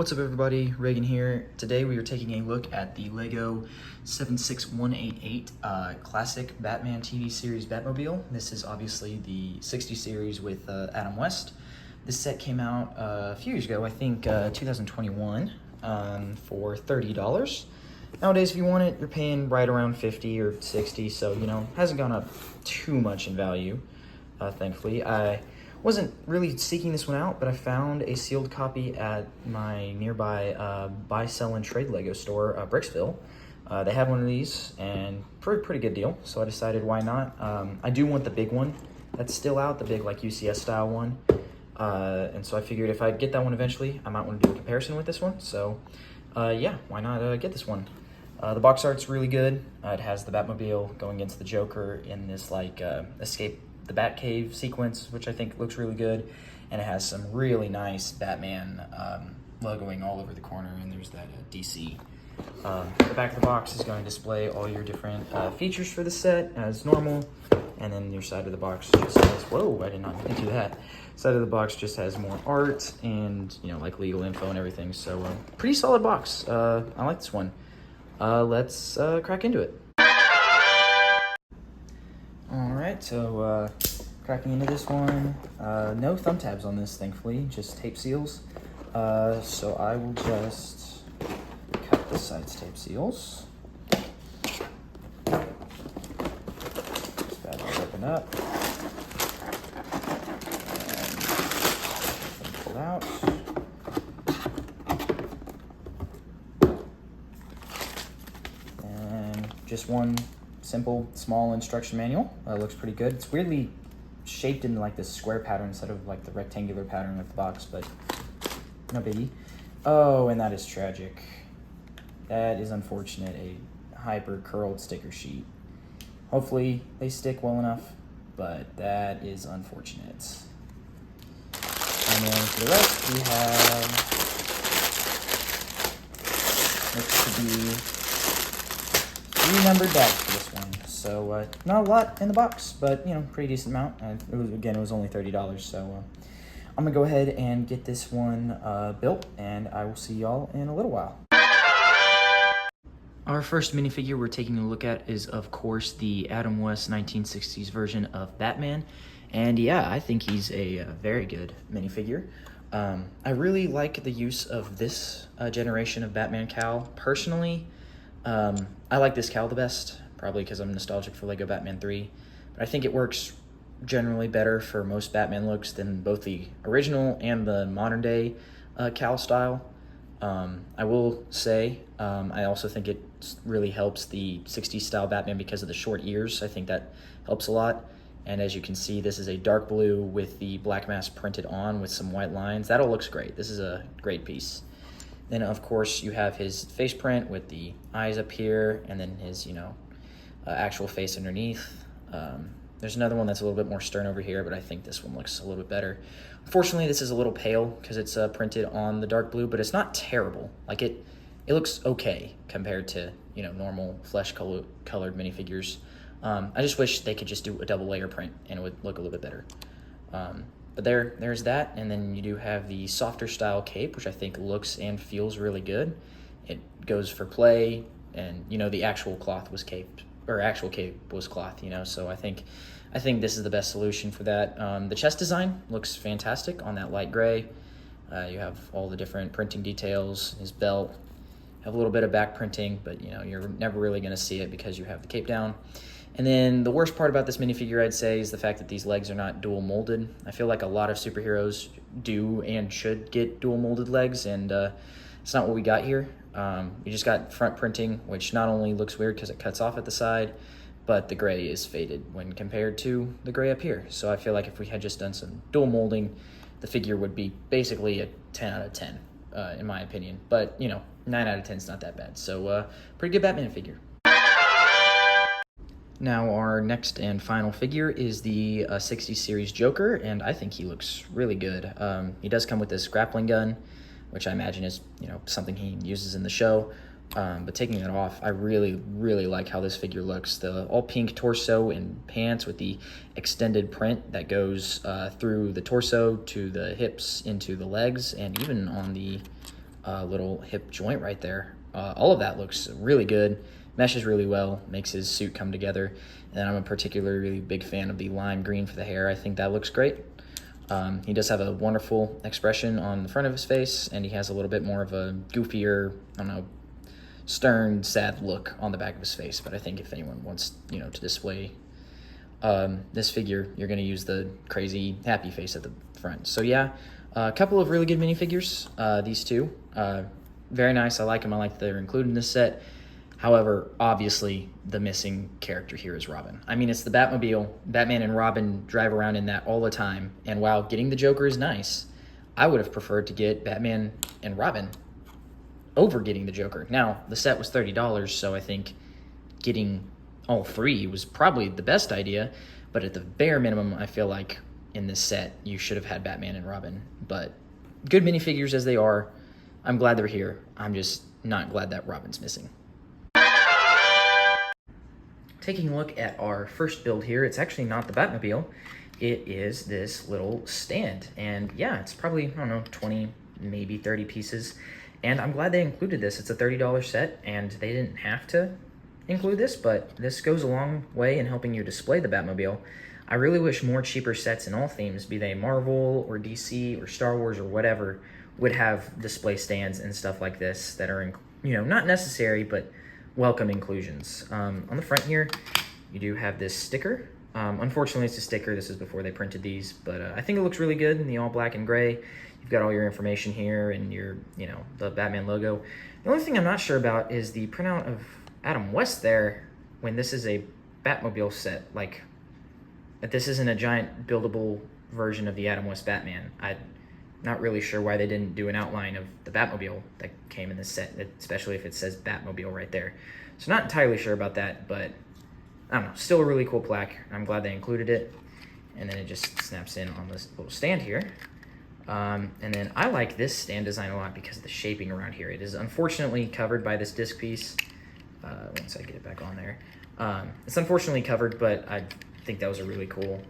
What's up everybody, Reagan here. Today we are taking a look at the LEGO 76188 classic Batman TV series Batmobile. This is obviously the 60 series with Adam West. This set came out a few years ago, I think 2021, for $30. Nowadays if you want it, you're paying right around 50 or 60, so you know, hasn't gone up too much in value, thankfully. I wasn't really seeking this one out, but I found a sealed copy at my nearby buy, sell, and trade LEGO store, Bricksville. They had one of these, and pretty good deal, so I decided why not. I do want the big one that's still out, the big like UCS style one, and so I figured if I get that one eventually, I might want to do a comparison with this one, so yeah, why not get this one. The box art's really good. It has the Batmobile going against the Joker in this like escape the Batcave sequence, which I think looks really good, and it has some really nice Batman logoing all over the corner, and there's that DC. The back of the box is going to display all your different features for the set as normal, and then your side of the box just has, whoa, I did not mean to do that. Side of the box just has more art and, you know, like legal info and everything, so pretty solid box. I like this one. Let's crack into it. Alright, so cracking into this one, no thumb tabs on this, thankfully, just tape seals. So I will just cut the sides tape seals. Just bad will open up. And pull out. And just one simple, small instruction manual. Looks pretty good. It's weirdly shaped in like this square pattern instead of like the rectangular pattern of the box, but no biggie. Oh, and that is tragic. That is unfortunate. A hyper curled sticker sheet. Hopefully they stick well enough, but that is unfortunate. And then for the rest, we have looks to be 3 numbered bags for this one, so not a lot in the box, but you know, pretty decent amount. It was only $30, so I'm gonna go ahead and get this one built, and I will see y'all in a little while. Our first minifigure we're taking a look at is, of course, the Adam West 1960s version of Batman, and yeah, I think he's a very good minifigure. I really like the use of this generation of Batman cowl. Personally, I like this cowl the best, probably because I'm nostalgic for LEGO Batman 3, but I think it works generally better for most Batman looks than both the original and the modern day cowl style. I will say, I also think it really helps the 60s style Batman because of the short ears. I think that helps a lot. And as you can see, this is a dark blue with the black mask printed on with some white lines. That all looks great. This is a great piece. Then, of course, you have his face print with the eyes up here, and then his, you know, actual face underneath. There's another one that's a little bit more stern over here, but I think this one looks a little bit better. Unfortunately, this is a little pale because it's printed on the dark blue, but it's not terrible. Like, it looks okay compared to, you know, normal flesh-colored minifigures. I just wish they could just do a double layer print, and it would look a little bit better. But there's that, and then you do have the softer style cape, which I think looks and feels really good. It goes for play, and you know, the actual cloth was caped, or actual cape was cloth, you know, so I think this is the best solution for that. The chest design looks fantastic on that light gray. You have all the different printing details, his belt, have a little bit of back printing, but you know, you're never really gonna see it because you have the cape down. And then the worst part about this minifigure, I'd say, is the fact that these legs are not dual molded. I feel like a lot of superheroes do and should get dual molded legs, and it's not what we got here. We just got front printing, which not only looks weird because it cuts off at the side, but the gray is faded when compared to the gray up here. So I feel like if we had just done some dual molding, the figure would be basically a 10 out of 10, in my opinion. But, you know, 9 out of 10 is not that bad. So pretty good Batman figure. Now our next and final figure is the 60 series Joker, and I think he looks really good. He does come with this grappling gun, which I imagine is, you know, something he uses in the show. But taking it off, I really like how this figure looks. The all pink torso and pants with the extended print that goes through the torso to the hips into the legs, and even on the little hip joint right there. All of that looks really good, meshes really well, makes his suit come together. And I'm a particularly really big fan of the lime green for the hair. I think that looks great. He does have a wonderful expression on the front of his face, and he has a little bit more of a goofier, I don't know, stern, sad look on the back of his face. But I think if anyone wants, you know, to display this figure, you're going to use the crazy happy face at the front. So yeah, a couple of really good minifigures, these two. Very nice. I like them. I like that they're included in this set. However, obviously, the missing character here is Robin. I mean, it's the Batmobile. Batman and Robin drive around in that all the time. And while getting the Joker is nice, I would have preferred to get Batman and Robin over getting the Joker. Now, the set was $30, so I think getting all three was probably the best idea. But at the bare minimum, I feel like in this set, you should have had Batman and Robin. But good minifigures as they are, I'm glad they're here. I'm just not glad that Robin's missing. Taking a look at our first build here, it's actually not the Batmobile. It is this little stand. And yeah, it's probably, I don't know, 20, maybe 30 pieces. And I'm glad they included this. It's a $30 set, and they didn't have to include this, but this goes a long way in helping you display the Batmobile. I really wish more cheaper sets in all themes, be they Marvel or DC or Star Wars or whatever, would have display stands and stuff like this that are, you know, not necessary, but welcome inclusions. On the front here, you do have this sticker. Unfortunately, it's a sticker. This is before they printed these, but I think it looks really good in the all black and gray. You've got all your information here and your, you know, the Batman logo. The only thing I'm not sure about is the printout of Adam West there when this is a Batmobile set. Like, that this isn't a giant buildable version of the Adam West Batman. I'm not really sure why they didn't do an outline of the Batmobile that came in this set, especially if it says Batmobile right there. So not entirely sure about that, but I don't know, still a really cool plaque. I'm glad they included it. And then it just snaps in on this little stand here. And then I like this stand design a lot because of the shaping around here. It is unfortunately covered by this disc piece. Once I get it back on there. It's unfortunately covered, but I think that was a really cool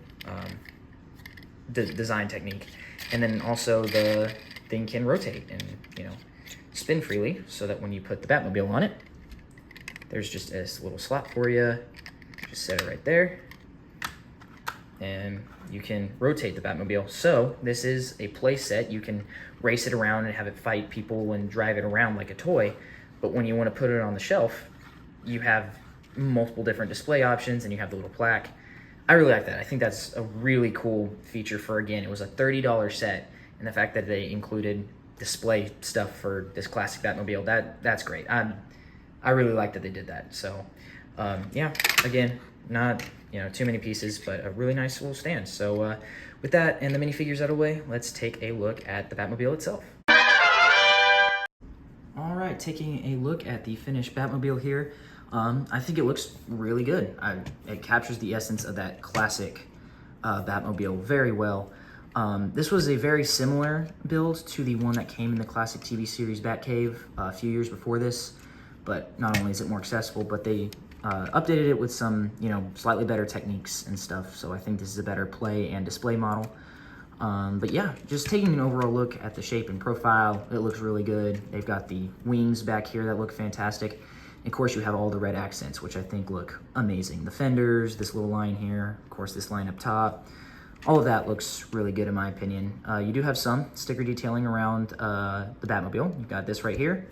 design technique. And then also the thing can rotate and, you know, spin freely so that when you put the Batmobile on it, there's just this little slot for you. Just set it right there. And you can rotate the Batmobile. So this is a play set. You can race it around and have it fight people and drive it around like a toy. But when you want to put it on the shelf, you have multiple different display options and you have the little plaque. I really like that. I think that's a really cool feature for, again, it was a $30 set, and the fact that they included display stuff for this classic Batmobile, that's great. I really like that they did that. So, yeah, again, not, you know, too many pieces, but a really nice little stand. So, with that and the minifigures out of the way, let's take a look at the Batmobile itself. All right, taking a look at the finished Batmobile here. I think it looks really good. It captures the essence of that classic Batmobile very well. This was a very similar build to the one that came in the classic TV series Batcave a few years before this, but not only is it more accessible, but they updated it with some, you know, slightly better techniques and stuff. So I think this is a better play and display model. But yeah, just taking an overall look at the shape and profile, it looks really good. They've got the wings back here that look fantastic. Of course, you have all the red accents, which I think look amazing. The fenders, this little line here, of course, this line up top. All of that looks really good in my opinion. You do have some sticker detailing around the Batmobile. You've got this right here.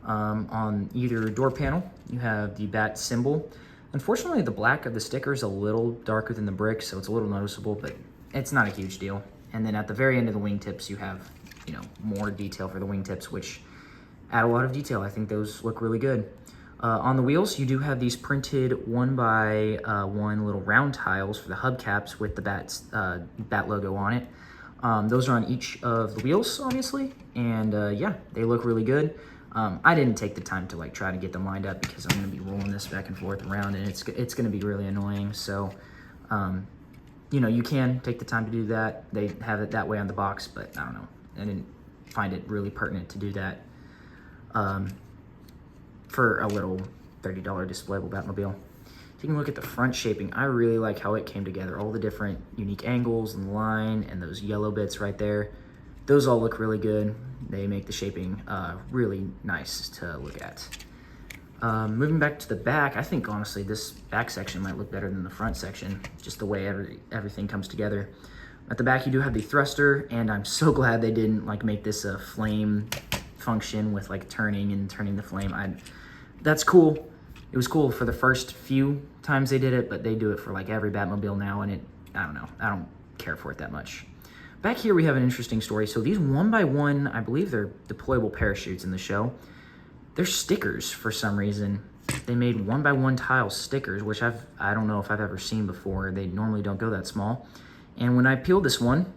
On either door panel, you have the Bat symbol. Unfortunately, the black of the sticker is a little darker than the brick, so it's a little noticeable, but it's not a huge deal. And then at the very end of the wingtips, you have, you know, more detail for the wingtips, which add a lot of detail. I think those look really good. On the wheels, you do have these printed 1x1 little round tiles for the hubcaps with the bat logo on it. Those are on each of the wheels, obviously, and yeah, they look really good. I didn't take the time to like try to get them lined up because I'm going to be rolling this back and forth around, and it's going to be really annoying. So, you know, you can take the time to do that. They have it that way on the box, but I don't know. I didn't find it really pertinent to do that. For a little $30 displayable Batmobile. Taking a look at the front shaping, I really like how it came together. All the different unique angles and line and those yellow bits right there. those all look really good. They make the shaping really nice to look at. Moving back to the back, I think honestly this back section might look better than the front section, just the way everything comes together. At the back you do have the thruster, and I'm so glad they didn't like make this a flame function with like turning the flame. That's cool. It was cool for the first few times they did it, but they do it for like every Batmobile now, and I don't know, I don't care for it that much. Back here we have an interesting story. So these 1x1, I believe they're deployable parachutes in the show. They're stickers for some reason. They made 1x1 tile stickers, which I don't know if I've ever seen before. They normally don't go that small. And when I peeled this one,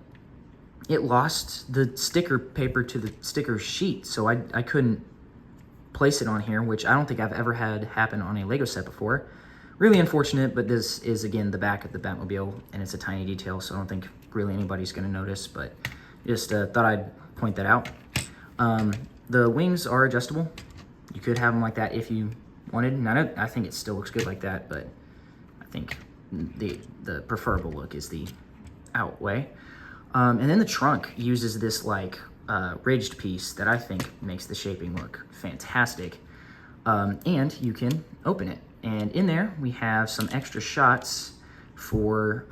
it lost the sticker paper to the sticker sheet, so I couldn't place it on here, which I don't think I've ever had happen on a Lego set before. Really unfortunate, but this is, again, the back of the Batmobile, and it's a tiny detail, so I don't think really anybody's going to notice, but just thought I'd point that out. The wings are adjustable. You could have them like that if you wanted, and I think it still looks good like that, but I think the preferable look is the out way. And then the trunk uses this like ridged piece that I think makes the shaping look fantastic. And you can open it. And in there we have some extra shots for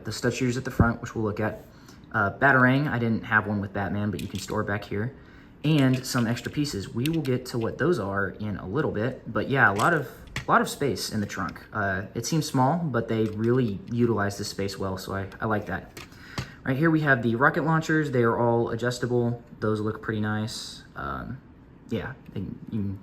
the stud shooters at the front, which we'll look at. Batarang, I didn't have one with Batman, but you can store it back here. And some extra pieces. We will get to what those are in a little bit. But yeah, a lot of space in the trunk. It seems small, but they really utilize this space well, so I like that. Right here we have the rocket launchers. They are all adjustable. Those look pretty nice. Yeah, you can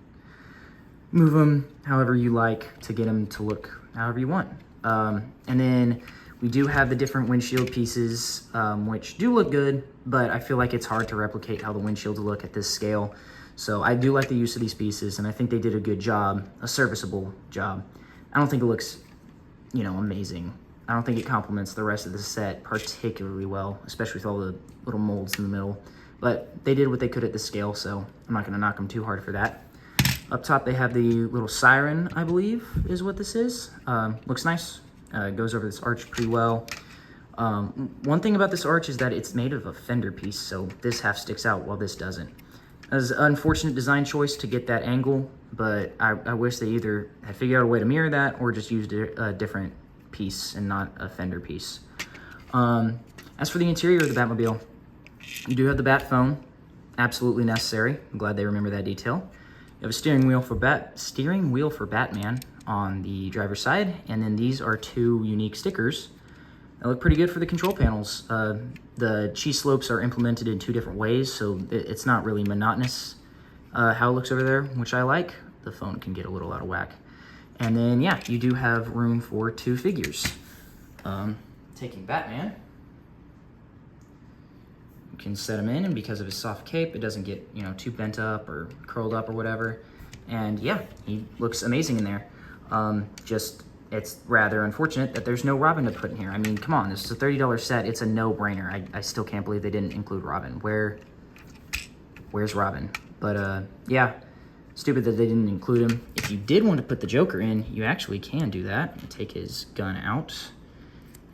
move them however you like to get them to look however you want. And then we do have the different windshield pieces, which do look good, but I feel like it's hard to replicate how the windshields look at this scale. So I do like the use of these pieces, and I think they did a good job, a serviceable job. I don't think it looks, amazing. I don't think it complements the rest of the set particularly well, especially with all the little molds in the middle. But they did what they could at this scale, so I'm not going to knock them too hard for that. Up top, they have the little siren, I believe, is what this is. Looks nice. Goes over this arch pretty well. One thing about this arch is that it's made of a fender piece, so this half sticks out while this doesn't. It was an unfortunate design choice to get that angle, but I wish they either had figured out a way to mirror that or just used a different piece and not a fender piece. As for the interior of the Batmobile, you do have the Bat phone, absolutely necessary. I'm glad they remember that detail. You have a steering wheel for Batman on the driver's side, and then these are two unique stickers that look pretty good for the control panels. The cheese slopes are implemented in two different ways, so it's not really monotonous how it looks over there, which I like. The phone can get a little out of whack. And then, yeah, you do have room for two figures. Taking Batman, you can set him in, and because of his soft cape, it doesn't get, too bent up or curled up or whatever. And yeah, he looks amazing in there. It's rather unfortunate that there's no Robin to put in here. I mean, come on, this is a $30 set. It's a no-brainer. I still can't believe they didn't include Robin. Where's Robin? But yeah, stupid that they didn't include him. If you did want to put the Joker in, you actually can do that. Take his gun out,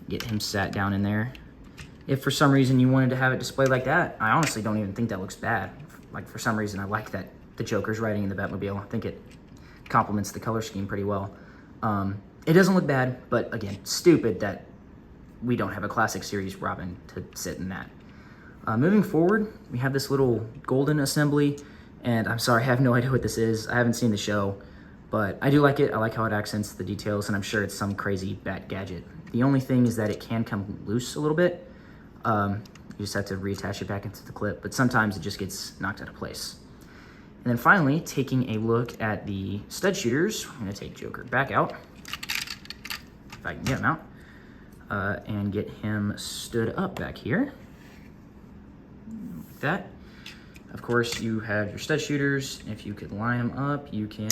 get him sat down in there. If for some reason you wanted to have it displayed like that, I honestly don't even think that looks bad. Like, for some reason, I like that the Joker's riding in the Batmobile. I think it complements the color scheme pretty well. It doesn't look bad, but again, stupid that we don't have a classic series Robin to sit in that. Moving forward, we have this little golden assembly, and I'm sorry, I have no idea what this is. I haven't seen the show, but I do like it. I like how it accents the details, and I'm sure it's some crazy bat gadget. The only thing is that it can come loose a little bit. You just have to reattach it back into the clip, but sometimes it just gets knocked out of place. And then finally, taking a look at the stud shooters, I'm gonna take Joker back out, if I can get him out, and get him stood up back here, like that. Of course, you have your stud shooters. If you could line them up, you can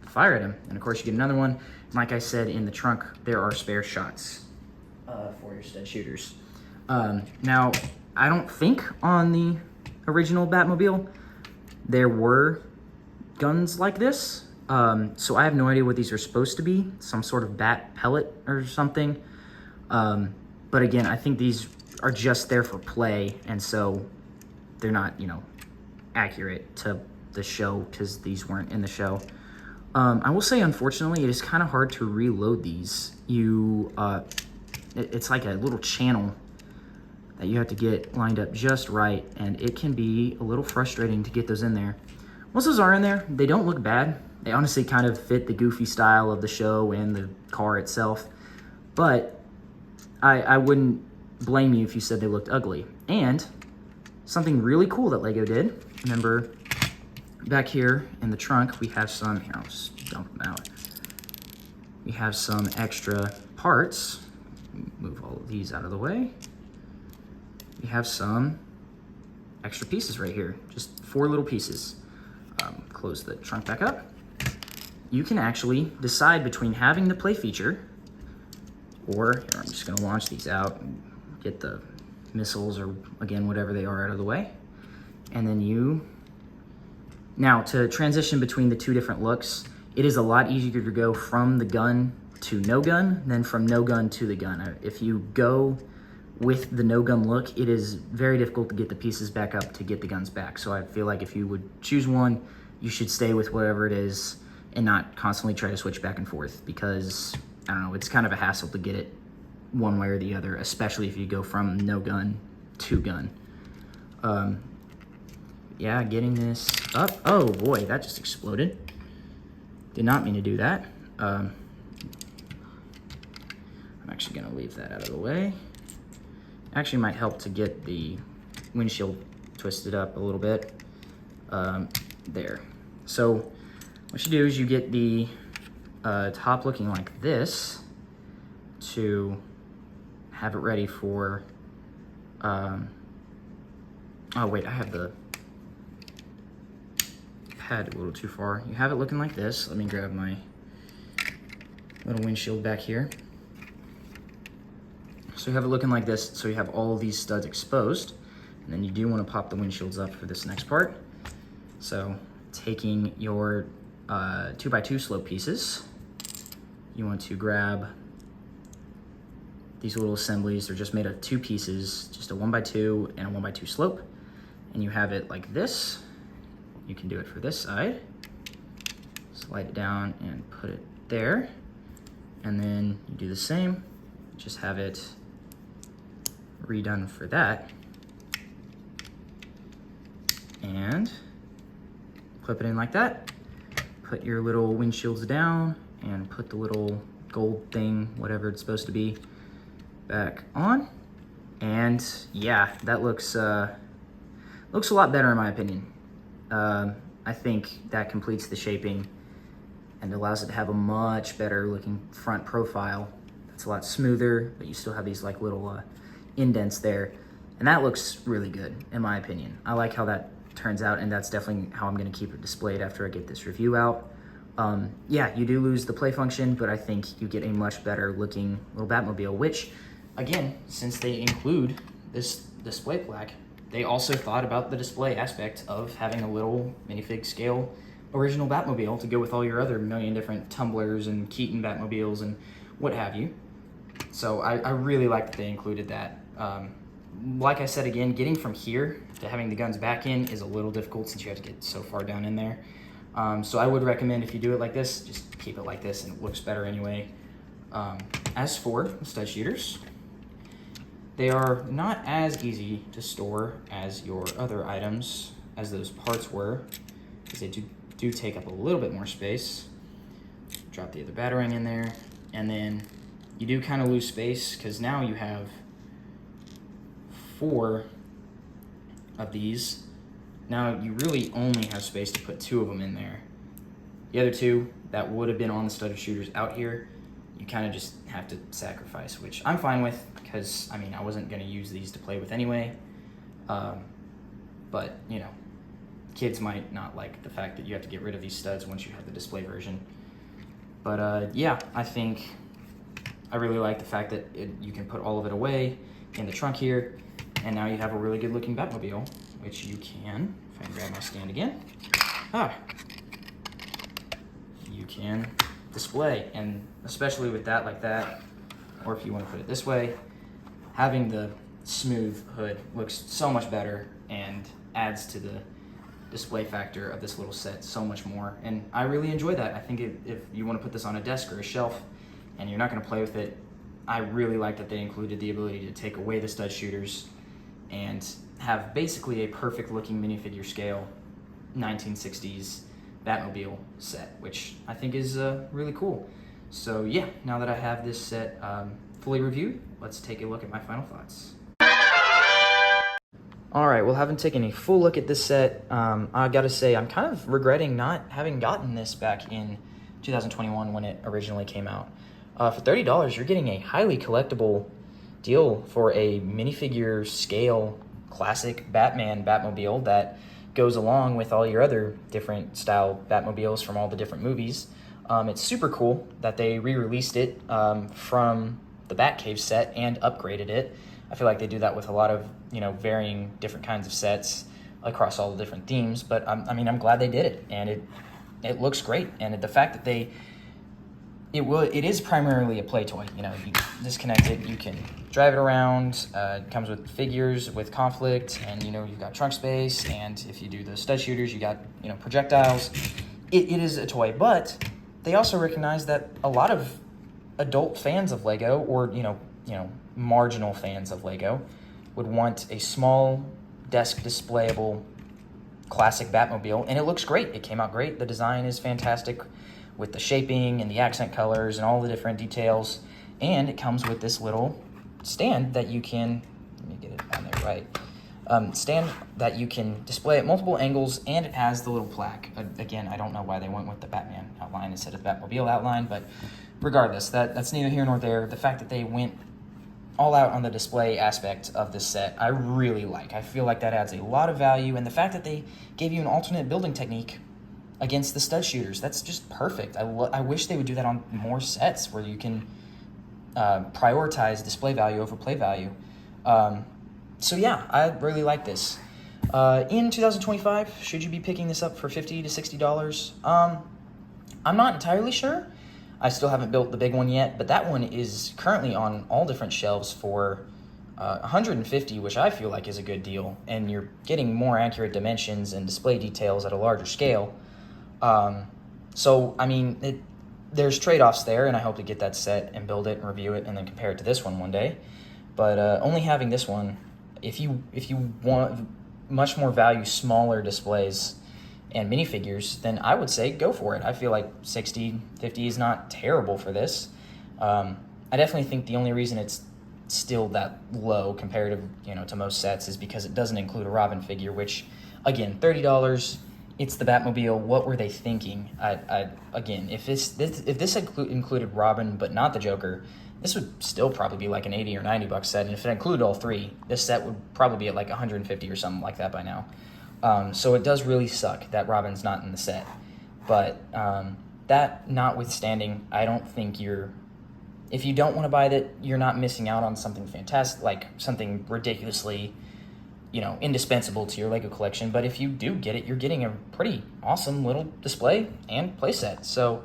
fire at them. And of course, you get another one. Like I said, in the trunk, there are spare shots for your stud shooters. Now, I don't think on the original Batmobile there were guns like this. So I have no idea what these are supposed to be. Some sort of bat pellet or something. But again, I think these are just there for play. And so they're not, you know, accurate to the show because these weren't in the show. I will say, unfortunately, it is kind of hard to reload these. It's like a little channel that you have to get lined up just right, and it can be a little frustrating to get those in there. Once those are in there, they don't look bad. They honestly kind of fit the goofy style of the show and the car itself, but I wouldn't blame you if you said they looked ugly. And something really cool that Lego did, remember back here in the trunk, we have some, here, I'll just dump them out. We have some extra parts. Move all of these out of the way. We have some extra pieces right here, just 4 little pieces. Close the trunk back up. You can actually decide between having the play feature, or here, I'm just gonna launch these out and get the missiles, or again, whatever they are, out of the way. And then now to transition between the 2 different looks, it is a lot easier to go from the gun to no gun than from no gun to the gun. If you go with the no gun look, it is very difficult to get the pieces back up to get the guns back. So I feel like if you would choose one, you should stay with whatever it is and not constantly try to switch back and forth, because I don't know, it's kind of a hassle to get it one way or the other, especially if you go from no gun to gun. Yeah, getting this up. Oh boy, that just exploded. Did not mean to do that. I'm actually gonna leave that out of the way. Actually might help to get the windshield twisted up a little bit. There. So what you do is you get the top looking like this to have it ready for, oh wait, I have the pad a little too far. You have it looking like this. Let me grab my little windshield back here. So you have it looking like this, so you have all of these studs exposed, and then you do want to pop the windshields up for this next part. So taking your 2x2 slope pieces, you want to grab these little assemblies. They're just made of 2 pieces, just a 1x2 and a 1x2 slope, and you have it like this. You can do it for this side. Slide it down and put it there, and then you do the same, just have it redone for that, and clip it in like that. Put your little windshields down and put the little gold thing, whatever it's supposed to be, back on. And yeah, that looks a lot better in my opinion. I think that completes the shaping and allows it to have a much better looking front profile. It's a lot smoother, but you still have these like little indents there. And that looks really good in my opinion. I like how that turns out, and that's definitely how I'm gonna keep it displayed after I get this review out. Yeah, you do lose the play function, but I think you get a much better looking little Batmobile, which again, since they include this display plaque, they also thought about the display aspect of having a little minifig scale original Batmobile to go with all your other million different tumblers and Keaton Batmobiles and what have you. So I really like that they included that. Like I said, again, getting from here to having the guns back in is a little difficult since you have to get so far down in there. So I would recommend, if you do it like this, just keep it like this, and it looks better anyway. As for the stud shooters, they are not as easy to store as your other items, as those parts were, because they do take up a little bit more space. Drop the other batarang in there, and then you do kind of lose space because now you have 4 of these. Now you really only have space to put 2 of them in there. The other 2 that would have been on the studded shooters out here, you kind of just have to sacrifice, which I'm fine with because, I mean, I wasn't going to use these to play with anyway. But, you know, kids might not like the fact that you have to get rid of these studs once you have the display version. But yeah, I really like the fact that you can put all of it away in the trunk here, and now you have a really good looking Batmobile, which you can, if I can grab my stand again, you can display. And especially with that like that, or if you want to put it this way, having the smooth hood looks so much better, and adds to the display factor of this little set so much more, and I really enjoy that. I think if you want to put this on a desk or a shelf and you're not going to play with it, I really like that they included the ability to take away the stud shooters and have basically a perfect looking minifigure scale 1960s Batmobile set, which I think is really cool. So yeah, now that I have this set fully reviewed, let's take a look at my final thoughts. All right, well, having taken a full look at this set, I gotta say I'm kind of regretting not having gotten this back in 2021 when it originally came out. For $30, you're getting a highly collectible deal for a minifigure scale classic Batman Batmobile that goes along with all your other different style Batmobiles from all the different movies. It's super cool that they re-released it from the Batcave set and upgraded it. I feel like they do that with a lot of, varying different kinds of sets across all the different themes, but I'm glad they did it, and it looks great. And the fact that it is primarily a play toy. You disconnect it, you can drive it around. It comes with figures with conflict, and you've got trunk space, and if you do the stud shooters, you got projectiles. It is a toy, but they also recognize that a lot of adult fans of Lego, or marginal fans of Lego, would want a small desk displayable classic Batmobile, and it looks great. It came out great. The design is fantastic with the shaping and the accent colors and all the different details, and it comes with this little stand that you can, let me get it on there right, stand that you can display at multiple angles, and it has the little plaque. Again, I don't know why they went with the Batman outline instead of the Batmobile outline, but regardless, that's neither here nor there. The fact that they went all out on the display aspect of this set, I really like. I feel like that adds a lot of value, and the fact that they gave you an alternate building technique against the stud shooters, that's just perfect. I wish they would do that on more sets where you can prioritize display value over play value. So yeah, I really like this. In 2025, should you be picking this up for $50 to $60? I'm not entirely sure. I still haven't built the big one yet, but that one is currently on all different shelves for $150, which I feel like is a good deal, and you're getting more accurate dimensions and display details at a larger scale. So there's trade-offs there, and I hope to get that set and build it and review it and then compare it to this one day. But only having this one, if you want much more value, smaller displays and minifigures, then I would say go for it. I feel like $60, $50 is not terrible for this. I definitely think the only reason it's still that low comparative, to most sets is because it doesn't include a Robin figure, which, again, $30, it's the Batmobile. What were they thinking? Again, if this included Robin but not the Joker, this would still probably be like an $80 or $90 set, and if it included all three, this set would probably be at like $150 or something like that by now. So it does really suck that Robin's not in the set. But that notwithstanding, I don't think if you don't want to buy that, you're not missing out on something fantastic, like something ridiculously, indispensable to your Lego collection. But if you do get it, you're getting a pretty awesome little display and playset. So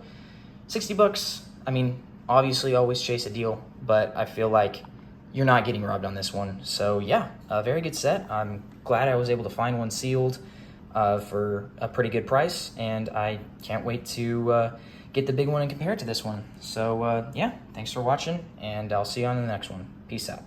$60, obviously always chase a deal, but I feel like you're not getting robbed on this one. So yeah, a very good set. I'm glad I was able to find one sealed for a pretty good price, and I can't wait to get the big one and compare it to this one. So yeah, thanks for watching, and I'll see you on the next one. Peace out.